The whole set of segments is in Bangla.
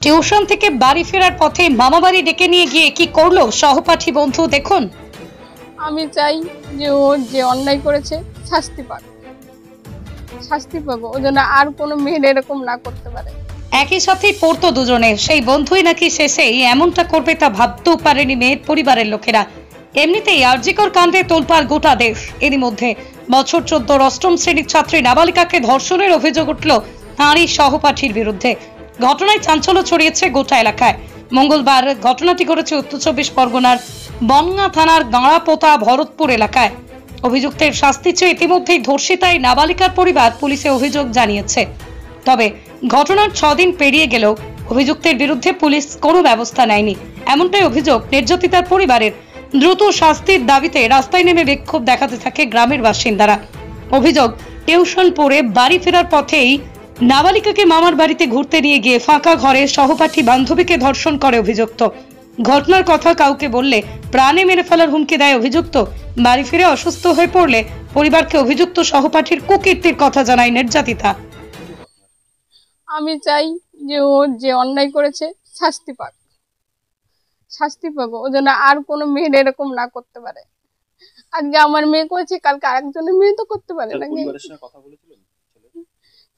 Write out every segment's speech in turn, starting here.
টিউশন থেকে বাড়ি ফেরার পথে মামা বাড়ি ডেকে নিয়ে গিয়ে কি করলো সহপাঠী বন্ধু দেখুন। আমি চাই যে ও যে অন্যায় করেছে শাস্তি পাক, শাস্তি পাবো, ও যেন আর কোনো মেয়ের এরকম না করতে পারে। একই সাথেই পড়তো দুজনে, সেই বন্ধুই নাকি শেষেই এমনটা করবে তা ভাবতেও পারেনি মেয়ের পরিবারের লোকেরা। এমনিতেই আরজিকর কাণ্ডে তোলপাড় গোটা দেশ। এরই মধ্যে বছর 14 অষ্টম শ্রেণীর ছাত্রী নাবালিকাকে ধর্ষণের অভিযোগ উঠল তাঁরই সহপাঠীর বিরুদ্ধে। ঘটনায় চাঞ্চল্য ছড়িয়েছে গোটা এলাকায়। মঙ্গলবার ঘটনাটি ঘটেছে উত্তর 24 পরগনার বনগাঁ থানার গাঁড়াপোতা ভরতপুর এলাকায়। অভিযুক্তের শাস্তি চেয়ে ইতিমধ্যেই ধর্ষিতাই নাবালিকার পরিবার পুলিশে অভিযোগ জানিয়েছে। তবে ঘটনার 6 দিন পেরিয়ে গেলেও অভিযুক্তের বিরুদ্ধে পুলিশ কোনো ব্যবস্থা নেয়নি, এমনটাই অভিযোগ নির্যাতিতার পরিবারের। দ্রুত শাস্তির দাবিতে রাস্তায় নেমে বিক্ষোভ দেখাতে থাকে গ্রামের বাসিন্দারা। অভিযোগ, টিউশন পড়ে বাড়ি ফেরার পথেই নাবালিকাকে মামার বাড়িতে ঘুরতে নিয়ে গিয়ে ফাঁকা ঘরে সহপাঠী বান্ধবীকে ধর্ষণ করে অভিযুক্ত। ঘটনার কথা কাউকে বললে প্রাণে মেরে ফেলার হুমকি দেয় অভিযুক্ত। বাড়ি ফিরে অসুস্থ হয়ে পড়লে পরিবারকে অভিযুক্ত সহপাঠীর কুকীর্তির কথা জানায় নির্যাতিতা। আমি চাই যে ও যে অন্যায় করেছে শাস্তি পাক, শাস্তি পাবো, ও যেন আর কোনো মেয়ের এরকম না করতে পারে। আজকে আমার মেয়ে করেছে, কালকে আরেকজনের মেয়ে তো করতে পারে না।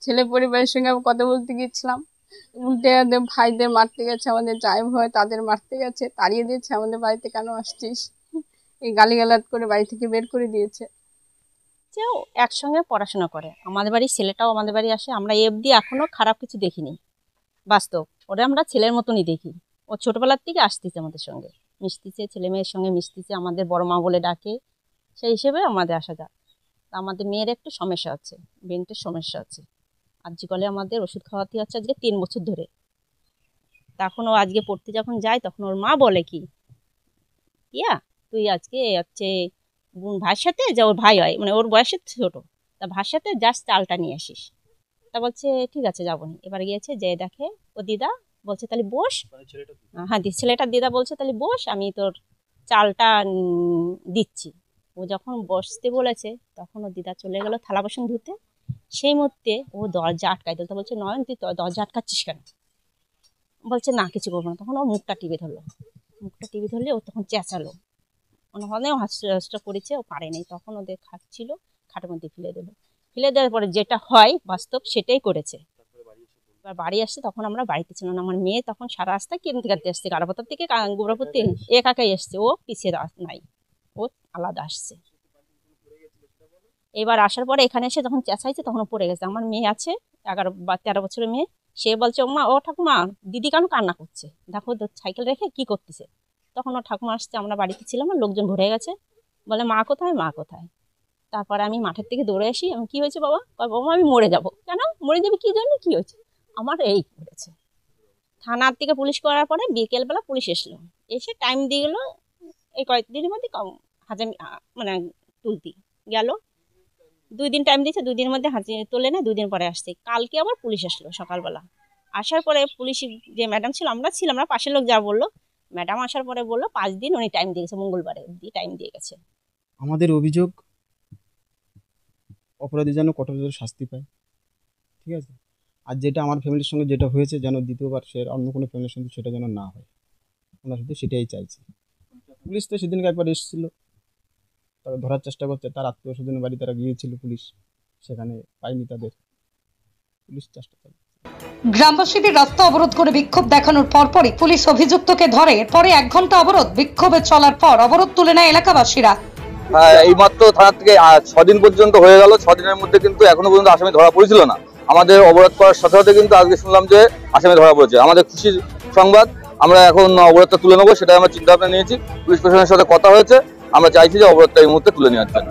ছেলে পরিবারের সঙ্গে আমি কথা বলতে গিয়েছিলাম, উল্টে ভাইদের মারতে গেছে, আমাদের যাই ভয় তাদের মারতে গেছে, তাড়িয়ে দিয়েছে, আমাদের বাড়িতে কেন আসছিস, এই গালিগালাজ করে বাড়ি থেকে বের করে দিয়েছে। যেও একসঙ্গে পড়াশোনা করে, আমাদের বাড়ির ছেলেটাও আমাদের বাড়ি আসে। আমরা এফডি এখনো খারাপ কিছু দেখিনি, বাস্তব ওরা আমরা ছেলের মতনই দেখি। ও ছোটবেলার থেকে আসতেছে আমাদের সঙ্গে, মিশতেছে, ছেলে মেয়ের সঙ্গে মিশতেছে, আমাদের বড় মা বলে ডাকে, সেই হিসেবে আমাদের আসা যায়। আমাদের মেয়ের একটু সমস্যা আছে, ব্রেনের সমস্যা আছে। আজকালে আমাদের ওষুধ খাওয়াতে হচ্ছে আজকে 3 বছর ধরে। তখন ও আজকে পড়তে যখন যায় তখন ওর মা বলে কি, ইয়া তুই আজকে হচ্ছে ভাইয়ের সাথে, যে ওর ভাই হয় মানে ওর বয়সের ছোট, তা ভাইয়ের সাথে জাস্ট চালটা নিয়ে আসিস। তা বলছে ঠিক আছে যাবো নি। এবার গিয়েছে, যে দেখে ও দিদা বলছে তাহলে বস, হ্যাঁ ছেলেটার দিদা বলছে তাহলে বস, আমি তোর চালটা দিচ্ছি। ও যখন বসতে বলেছে তখন ও দিদা চলে গেল থালা বাসন ধুতে। সেই মুহূর্তে ও দরজা আটকাই দিল। তা বলছে নয়ন তুই দরজা আটকাচ্ছিস কেন? বলছে না কিছু করবো না। তখন ও মুখটা টিপে ধরলো, মুখটা টিপে ধরলে ও তখন চেঁচালো, অনেক হাস্য করেছে, ও পারেনি। তখন ওদের খাট ছিল, খাটের মধ্যে ফেলে দিল। ফেলে দেওয়ার পরে যেটা হয় বাস্তব সেটাই করেছে। এবার বাড়ি আসছে, তখন আমরা বাড়িতে ছিলাম না। আমার মেয়ে তখন সারা রাস্তা কিনতে কাটতে আসছে, গাড়াপতার থেকে গোবরাপুর থেকে একাই এসছে, ও পিছিয়ে নাই, ও আলাদা আসছে। এবার আসার পরে এখানে এসে যখন চেঁচাইছে তখন ও পড়ে গেছে। আমার মেয়ে আছে 11 বা 13 বছরের মেয়ে, সে বলছে মা ও ঠাকুমা দিদি কেন কান্না করছে, দেখো সাইকেল রেখে কি করতেছে। তখন ও ঠাকুমা আসছে, আমরা বাড়িতে ছিলাম না, লোকজন ভরে গেছে, বলে মা কোথায়, মা কোথায়। তারপরে আমি মাঠের থেকে দৌড়ে আসি, আমি কি হয়েছে বাবা, বাবা আমি মরে যাব। কেন মরে যাবে, কি জন্য, কি হয়েছে? আমার এই করেছে। থানার থেকে পুলিশ করার পরে বিকেলবেলা পুলিশ এসলো, এসে টাইম দিয়ে গেলো, এই কয়েকদিনের মধ্যে হাজার মানে তুলতি গেল। 2 দিন টাইম দিয়েছে, 2 দিনের মধ্যে হাজির তোলে না, 2 দিন পরে আসছে। কালকে আবার পুলিশ আসলো সকালবেলা। আসার পরে পুলিশ যে ম্যাডাম ছিল, আমরা ছিলাম না, পাশের লোক যা বললো, ম্যাডাম আসার পরে বললো 5 দিন উনি টাইম দিয়ে গেছে, মঙ্গলবারে টাইম দিয়ে গেছে। আমাদের অভিযোগ অপরাধী যেন কঠোর শাস্তি পায়, ঠিক আছে। আর যেটা আমার ফ্যামিলির সঙ্গে যেটা হয়েছে যেন দ্বিতীয়বার সে অন্য কোনো ফ্যামিলির সঙ্গে সেটা যেন না হয়, আমরা শুধু সেটাই চাইছি। পুলিশ তো সেদিনকে একবার এসেছিল, তারা ধরার চেষ্টা করছে, তার আত্মীয় স্বজনের বাড়ি তারা গিয়েছিল, পুলিশ সেখানে পায়নি তাদের, পুলিশ চেষ্টা করে। গ্রামবাসীদের রাস্তা অবরোধ করে বিক্ষোভ দেখানোর পরপরই পুলিশ অভিযুক্তকে ধরে। পরে 1 ঘন্টা অবরোধ বিক্ষোভে চলার পর অবরোধ তুলে নেয় এলাকাবাসীরা। এই মাত্র থানা থেকে 6 দিন পর্যন্ত হয়ে গেল, 6 দিনের মধ্যে কিন্তু এখনো পর্যন্ত আসামি ধরা পড়েছিল না। আমাদের অবরোধ করার সাথে সাথে কিন্তু আজকে শুনলাম যে আসামি ধরা পড়েছে, আমাদের খুশির সংবাদ। আমরা এখন অবরোধটা তুলে নেবো, সেটাই আমরা চিন্তা ভাবনা নিয়েছি। পুলিশ প্রশাসনের সাথে কথা হয়েছে, আমরা চাইছি যে অবরোধটা এই মুহূর্তে তুলে নেওয়ার জন্য।